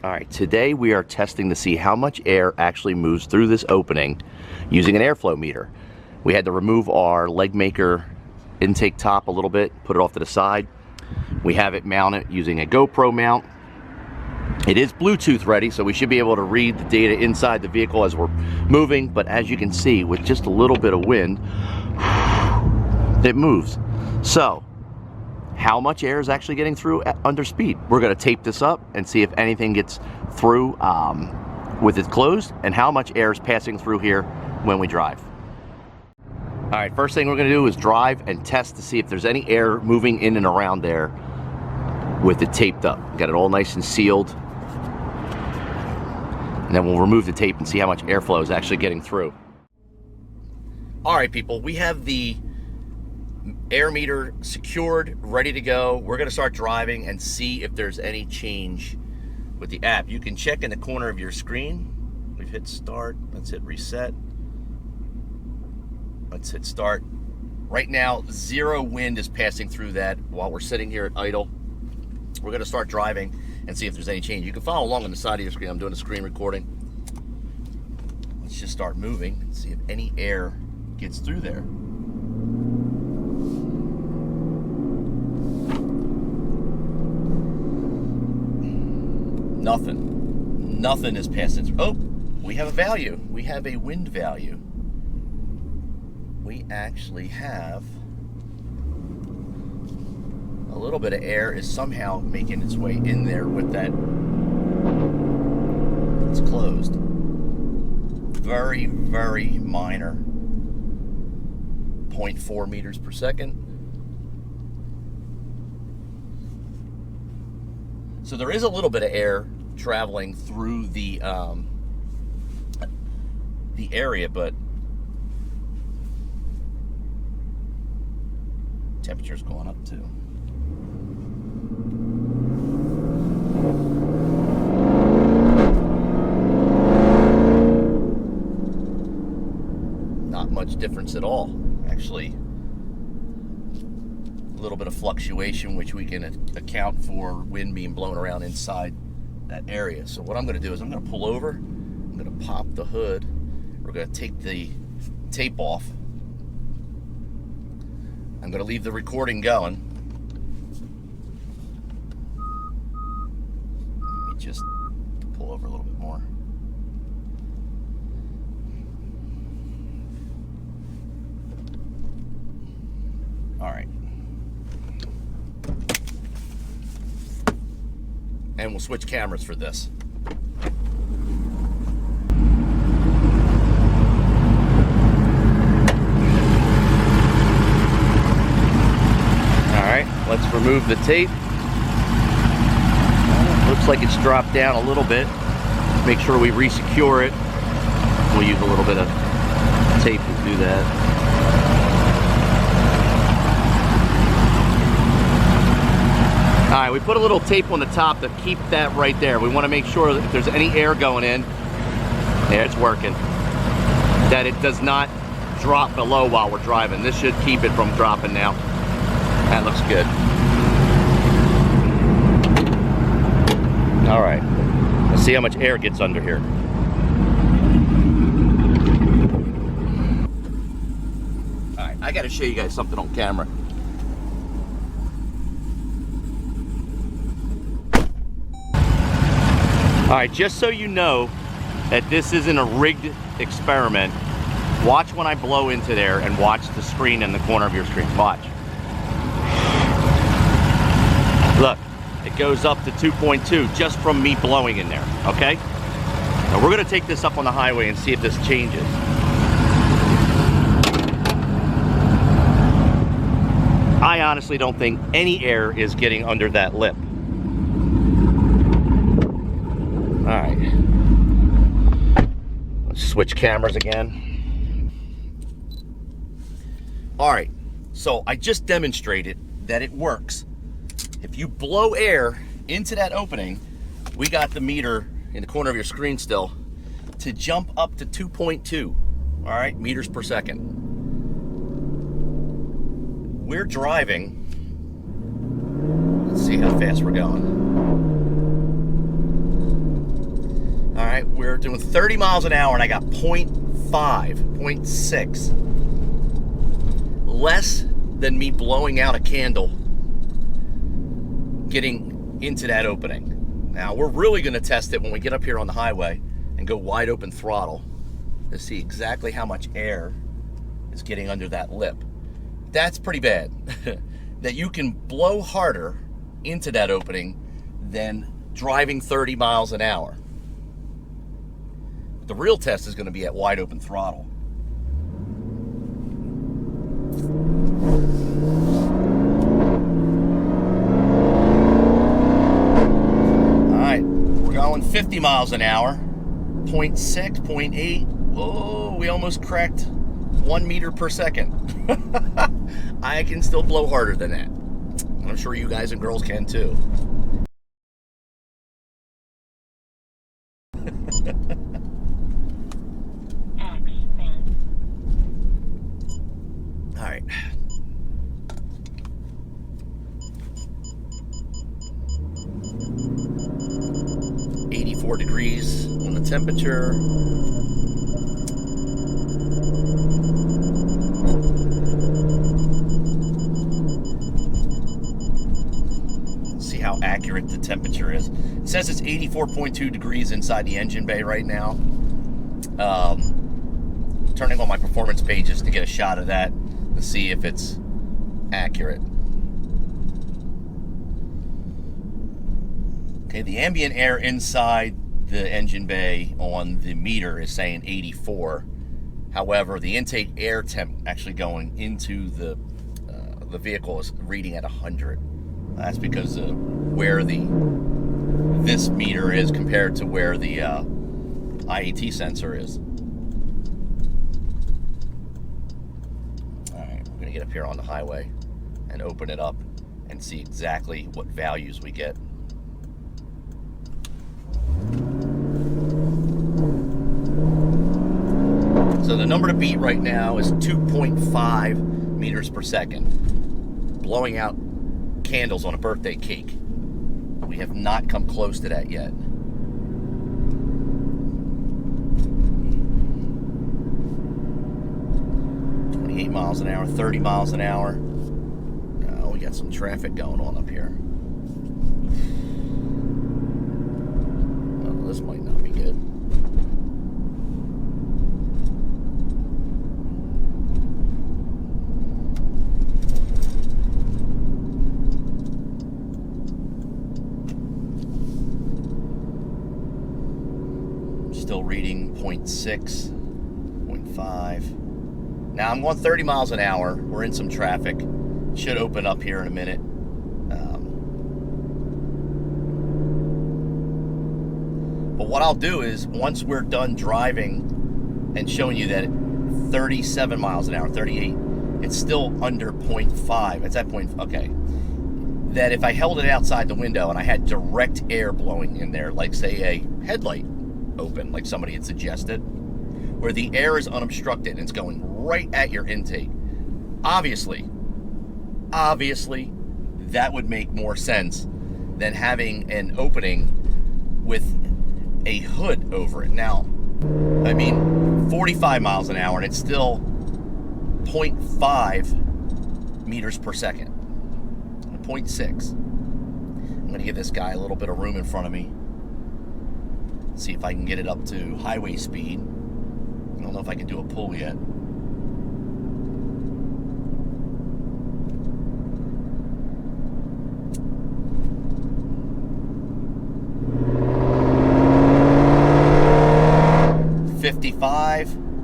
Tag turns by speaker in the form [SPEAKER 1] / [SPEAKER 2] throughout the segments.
[SPEAKER 1] All right, today we are testing to see how much air actually moves through this opening using an airflow meter. We had to remove our leg maker intake top a little bit, put it off to the side. We have it mounted using a GoPro mount. It is Bluetooth ready, so we should be able to read the data inside the vehicle as we're moving, but as you can see, with just a little bit of wind, it moves. So, how much air is actually getting through under speed? We're going to tape this up and see if anything gets through with it closed, and how much air is passing through here when we drive. All right, first thing we're going to do is drive and test to see if there's any air moving in and around there with it taped up. Got it all nice and sealed. And then we'll remove the tape and see how much airflow is actually getting through. All right, people, we have the air meter secured, ready to go. We're going to start driving and see if there's any change with the app. You can check in the corner of your screen. We've hit start. Let's hit reset. Let's hit start. Right now, zero wind is passing through that while we're sitting here at idle. We're going to start driving and see if there's any change. You can follow along on the side of your screen. I'm doing a screen recording. Let's just start moving and see if any air gets through there. Nothing is passing through. Oh, we have a value. We have a wind value. We actually have a little bit of air is somehow making its way in there with that. It's closed. Very, very minor. 0.4 meters per second. So there is a little bit of air traveling through the area, but temperature's going up too. Not much difference at all, actually. A little bit of fluctuation, which we can account for wind being blown around inside that area. So what I'm going to do is I'm going to pull over, I'm going to pop the hood, we're going to take the tape off, I'm going to leave the recording going. Let me just pull over a little bit more. All right. And we'll switch cameras for this. All right, let's remove the tape. Looks like it's dropped down a little bit. Make sure we re-secure it. We'll use a little bit of tape to do that. All right, we put a little tape on the top to keep that right there. We want to make sure that if there's any air going in, yeah, it's working, that it does not drop below while we're driving. This should keep it from dropping now. That looks good. All right, let's see how much air gets under here. All right, I got to show you guys something on camera. All right, just so you know that this isn't a rigged experiment, watch when I blow into there and watch the screen in the corner of your screen. Watch. Look, it goes up to 2.2 just from me blowing in there, okay? Now we're gonna take this up on the highway and see if this changes. I honestly don't think any air is getting under that lip. All right, let's switch cameras again. All right, so I just demonstrated that it works. If you blow air into that opening, we got the meter in the corner of your screen still to jump up to 2.2, all right, meters per second. We're driving. Let's see how fast we're going. doing 30 miles an hour and I got 0.6. Less than me blowing out a candle getting into that opening. Now, we're really going to test it when we get up here on the highway and go wide open throttle to see exactly how much air is getting under that lip. That's pretty bad. That you can blow harder into that opening than driving 30 miles an hour. The real test is going to be at wide open throttle. All right, we're going 50 miles an hour, 0.6, 0.8. Whoa, we almost cracked 1 meter per second. I can still blow harder than that. I'm sure you guys and girls can too. All right. $84 on the temperature. See how accurate the temperature is. It says it's 84.2 degrees inside the engine bay right now. Turning on my performance pages to get a shot of that to see if it's accurate. Okay, the ambient air inside the engine bay on the meter is saying 84. However, the intake air temp actually going into the vehicle is reading at 100. That's because of where this meter is compared to where the IAT sensor is. All right, we're gonna get up here on the highway and open it up and see exactly what values we get. So the number to beat right now is 2.5 meters per second. Blowing out candles on a birthday cake. We have not come close to that yet. Miles an hour, 30 miles an hour. Oh, we got some traffic going on up here. Oh, this might not be good. Still reading 0.6, 0.5. Now I'm going 30 miles an hour. We're in some traffic. Should open up here in a minute. But what I'll do is, once we're done driving and showing you that 37 miles an hour, 38, it's still under 0.5. It's at point, okay. That if I held it outside the window and I had direct air blowing in there, like say a headlight open, like somebody had suggested, where the air is unobstructed and it's going right at your intake. Obviously, that would make more sense than having an opening with a hood over it. Now, I mean, 45 miles an hour and it's still 0.5 meters per second. 0.6. I'm going to give this guy a little bit of room in front of me. See if I can get it up to highway speed. I don't know if I can do a pull yet.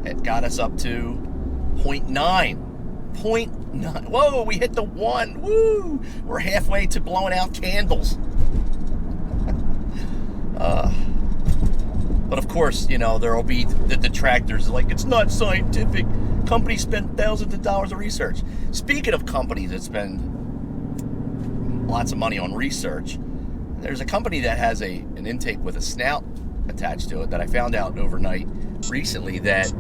[SPEAKER 1] It got us up to 0.9. 0.9. Whoa, we hit the 1. Woo! We're halfway to blowing out candles. But of course, you know, there will be the detractors like, it's not scientific. Companies spend thousands of dollars of research. Speaking of companies that spend lots of money on research, there's a company that has an intake with a snout attached to it that I found out overnight recently that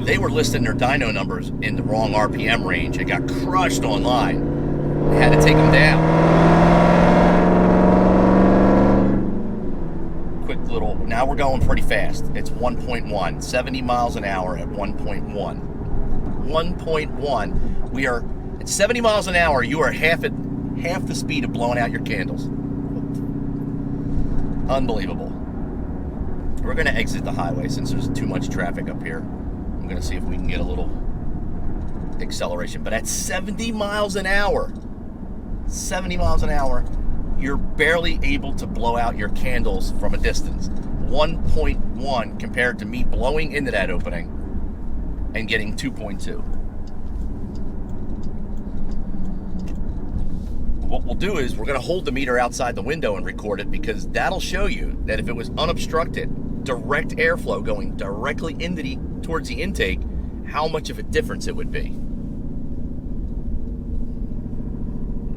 [SPEAKER 1] they were listing their dyno numbers in the wrong RPM range. It got crushed online. They had to take them down. Quick little Now we're going pretty fast. It's 1.1, 70 miles an hour at 1.1. 1.1. We are at 70 miles an hour. You are half the speed of blowing out your candles. Unbelievable. We're going to exit the highway since there's too much traffic up here. I'm going to see if we can get a little acceleration. But at 70 miles an hour, 70 miles an hour, you're barely able to blow out your candles from a distance. 1.1 compared to me blowing into that opening and getting 2.2. What we'll do is we're going to hold the meter outside the window and record it, because that'll show you that if it was unobstructed, direct airflow going directly into towards the intake, how much of a difference it would be.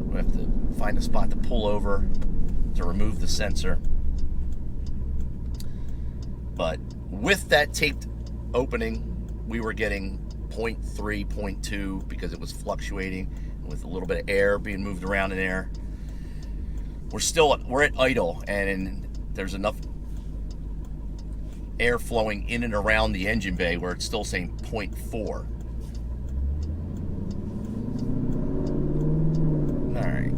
[SPEAKER 1] We have to find a spot to pull over to remove the sensor. But with that taped opening, we were getting 0.3, 0.2 because it was fluctuating with a little bit of air being moved around in there. We're at idle, and there's enough air flowing in and around the engine bay where it's still saying 0.4. All right,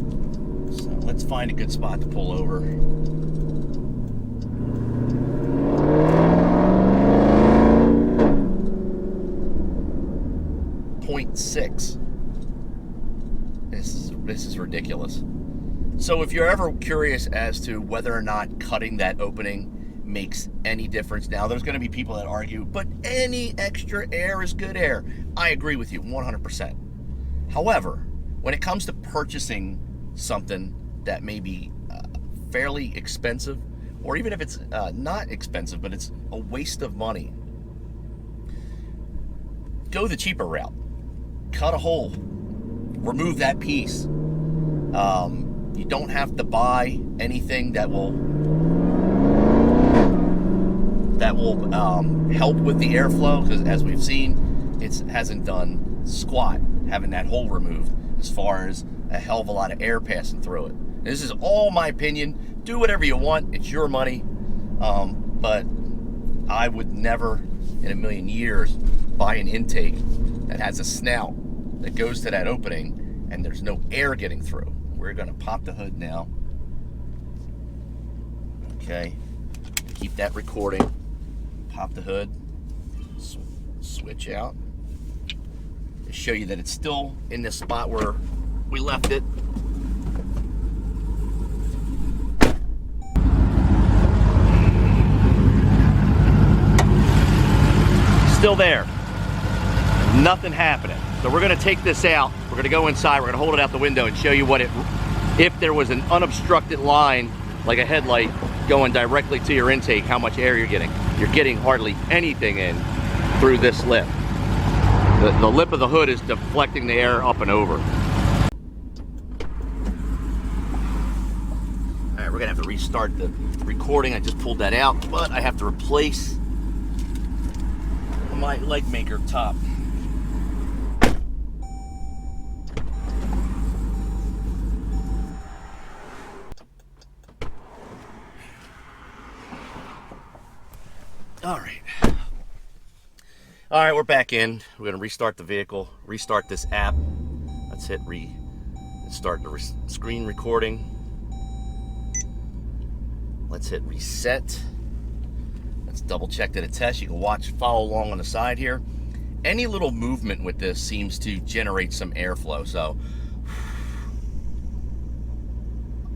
[SPEAKER 1] so let's find a good spot to pull over. 0.6. This is ridiculous. So if you're ever curious as to whether or not cutting that opening makes any difference, now there's going to be people that argue, but any extra air is good air. I agree with you 100%. However, when it comes to purchasing something that may be fairly expensive, or even if it's not expensive, but it's a waste of money, go the cheaper route. Cut a hole, remove that piece. You don't have to buy anything that will help with the airflow, because as we've seen, it hasn't done squat having that hole removed as far as a hell of a lot of air passing through it. This is all my opinion. Do whatever you want. It's your money. But I would never in a million years buy an intake that has a snout that goes to that opening and there's no air getting through. We're going to pop the hood now. Okay. Keep that recording. Pop the hood. Switch out. To show you that it's still in the spot where we left it. Still there. Nothing happening. So we're going to take this out. We're going to go inside. We're going to hold it out the window and show you what if there was an unobstructed line, like a headlight, going directly to your intake, how much air you're getting. You're getting hardly anything in through this lip. The lip of the hood is deflecting the air up and over. All right, we're going to have to restart the recording. I just pulled that out, but I have to replace my leg maker top. All right, we're back in. We're gonna restart the vehicle, restart this app. Let's hit start the screen recording. Let's hit reset. Let's double check that it tests. You can follow along on the side here. Any little movement with this seems to generate some airflow. So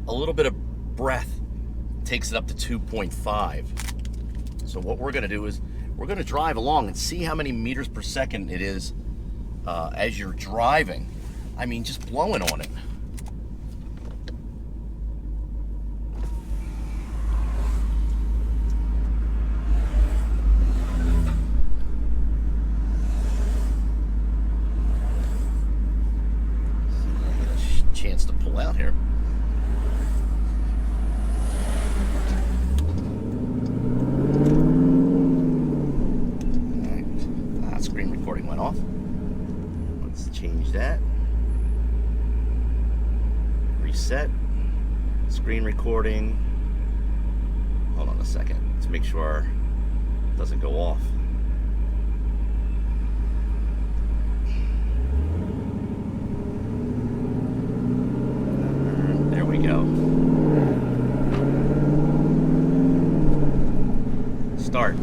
[SPEAKER 1] a little bit of breath takes it up to 2.5. So what we're gonna do is we're gonna drive along and see how many meters per second it is as you're driving. I mean, just blowing on it. Chance to pull out here. Screen recording went off. Let's change that. Reset. Screen recording. Hold on. on a second. Let's make sure it doesn't go off. There we go. Start.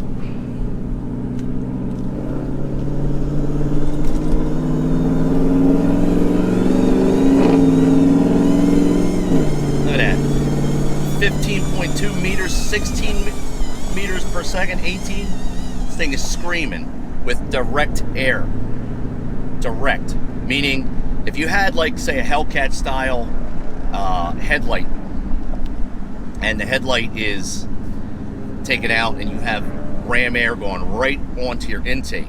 [SPEAKER 1] Look at that. 15.2 meters, 16 meters per second, 18. This thing is screaming with direct air. Direct. Meaning, if you had, like, say, a Hellcat style headlight, and the headlight is taken out and you have ram air going right onto your intake.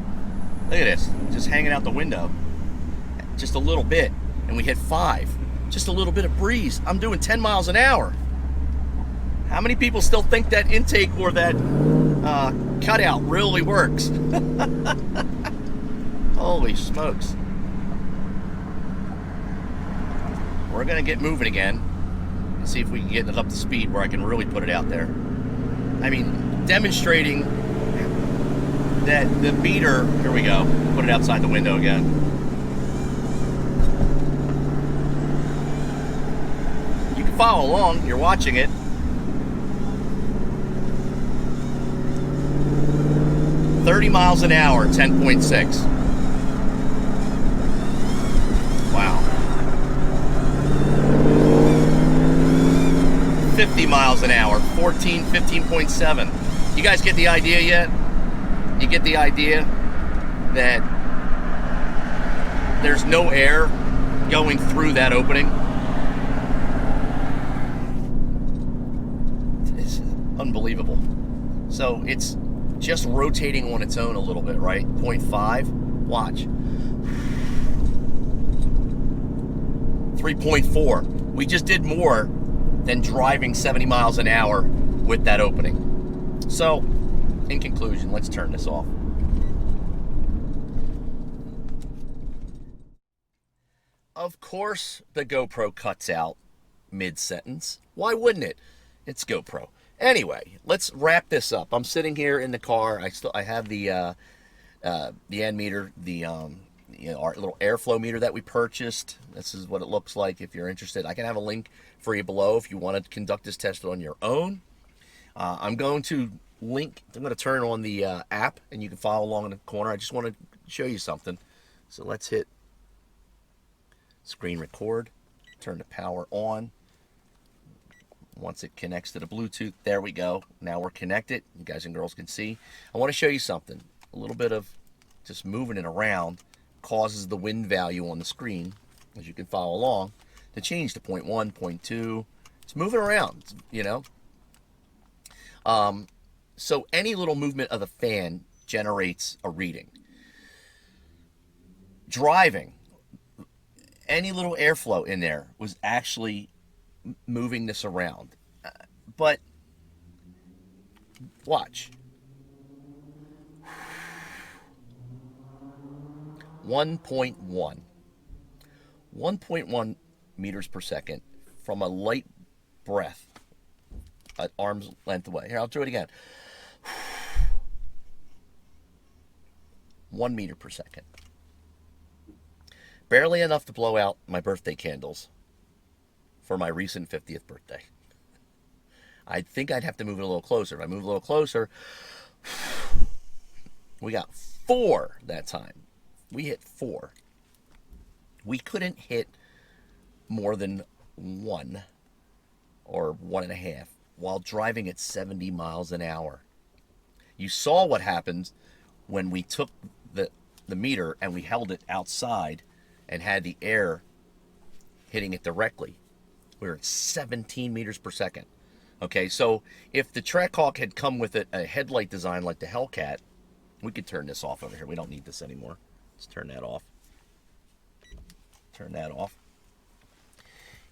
[SPEAKER 1] Look at this, just hanging out the window, just a little bit, and we hit 5. Just a little bit of breeze. I'm doing 10 miles an hour. How many people still think that intake or that cutout really works? Holy smokes. We're gonna get moving again and see if we can get it up to speed where I can really put it out there. I mean, demonstrating that the meter, here we go, put it outside the window again. You can follow along, you're watching it. "30 miles an hour, 10.6. Wow. 50 miles an hour, 15.7. You guys get the idea yet? You get the idea that there's no air going through that opening? It's unbelievable. So it's just rotating on its own a little bit, right? 0.5. Watch. 3.4. We just did more than driving 70 miles an hour with that opening. So, in conclusion, let's turn this off. Of course, the GoPro cuts out mid-sentence. Why wouldn't it? It's GoPro. Anyway, let's wrap this up. I'm sitting here in the car. I have the ANNMETER, our little airflow meter that we purchased. This is what it looks like if you're interested. I can have a link for you below if you want to conduct this test on your own. I'm going to turn on the app and you can follow along in the corner. I just want to show you something. So let's hit screen record, turn the power on. Once it connects to the Bluetooth, there we go. Now we're connected. You guys and girls can see. I want to show you something. A little bit of just moving it around causes the wind value on the screen, as you can follow along, to change to 0.1, 0.2. It's moving around, you know. So any little movement of the fan generates a reading. Driving, any little airflow in there was actually moving this around. But watch. 1.1 meters per second from a light breath at arm's length away. Here, I'll do it again. 1 meter per second. Barely enough to blow out my birthday candles for my recent 50th birthday. I think I'd have to move it a little closer. If I move a little closer, we got 4 that time. We hit 4. We couldn't hit more than 1 or 1.5 while driving at 70 miles an hour. You saw what happened when we took the meter and we held it outside and had the air hitting it directly. We were at 17 meters per second. Okay, so if the Trackhawk had come with a headlight design like the Hellcat, we could turn this off over here. We don't need this anymore. Let's turn that off. Turn that off.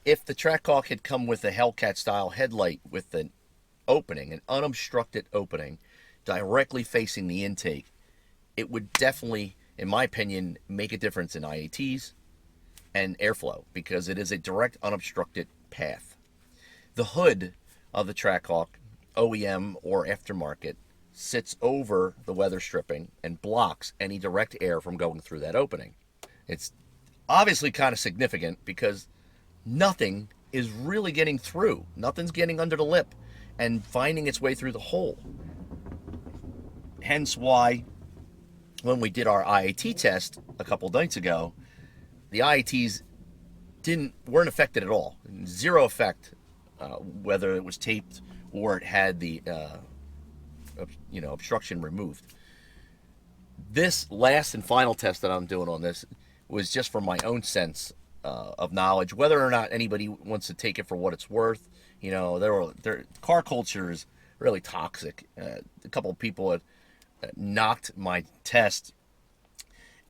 [SPEAKER 1] If the Trackhawk had come with a Hellcat style headlight with an opening, an unobstructed opening, directly facing the intake, it would definitely, in my opinion, make a difference in IATs and airflow because it is a direct unobstructed path. The hood of the Trackhawk OEM or aftermarket sits over the weather stripping and blocks any direct air from going through that opening. It's obviously kind of significant because nothing is really getting through. Nothing's getting under the lip and finding its way through the hole. Hence why when we did our IAT test a couple nights ago, the IATs weren't affected at all. Zero effect, whether it was taped or it had the obstruction removed. This last and final test that I'm doing on this was just for my own sense of knowledge, whether or not anybody wants to take it for what it's worth. Car culture is really toxic. A couple of people had knocked my test,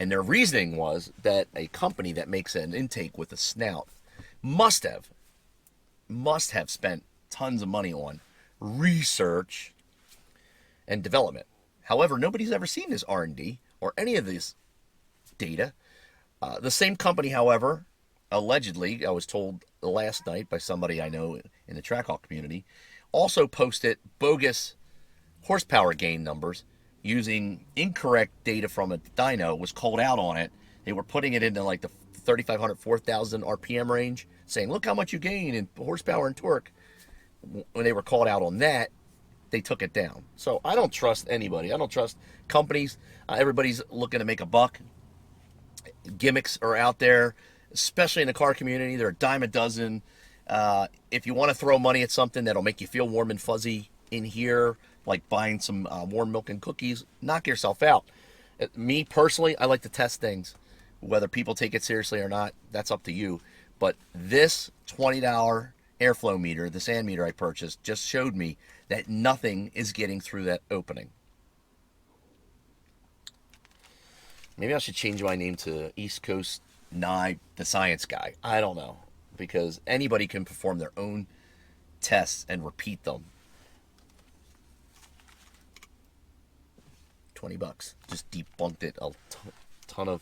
[SPEAKER 1] and their reasoning was that a company that makes an intake with a snout must have spent tons of money on research and development. However, nobody's ever seen this R&D or any of this data. The same company, however, allegedly, I was told last night by somebody I know in the Trackhawk community, also posted bogus horsepower gain numbers using incorrect data from a dyno, was called out on it. They were putting it into like the 3,500, 4,000 RPM range, saying, look how much you gain in horsepower and torque. When they were called out on that, they took it down. So I don't trust anybody. I don't trust companies. Everybody's looking to make a buck. Gimmicks are out there, especially in the car community. They're a dime a dozen. If you want to throw money at something that'll make you feel warm and fuzzy in here, like buying some warm milk and cookies, knock yourself out. Me personally, I like to test things. Whether people take it seriously or not, that's up to you. But this $20 airflow meter, this ANNMETER I purchased, just showed me that nothing is getting through that opening. Maybe I should change my name to East Coast Nye, the science guy. I don't know. Because anybody can perform their own tests and repeat them. $20. Just debunked it. A ton of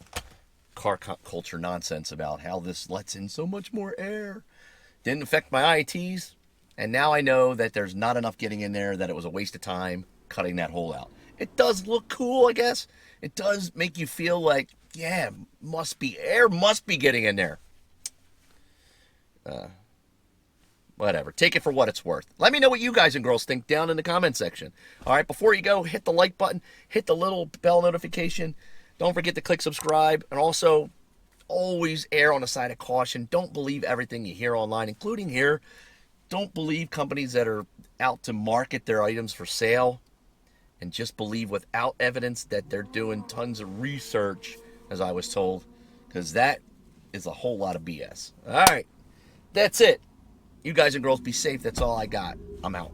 [SPEAKER 1] car culture nonsense about how this lets in so much more air. Didn't affect my IATs. And now I know that there's not enough getting in there, that it was a waste of time cutting that hole out. It does look cool, I guess. It does make you feel like, yeah, air must be getting in there. Whatever. Take it for what it's worth. Let me know what you guys and girls think down in the comment section. All right, before you go, hit the like button, hit the little bell notification. Don't forget to click subscribe, and also always err on the side of caution. Don't believe everything you hear online, including here. Don't believe companies that are out to market their items for sale, and just believe without evidence that they're doing tons of research, as I was told, because that is a whole lot of BS. All right, that's it. You guys and girls be safe. That's all I got. I'm out.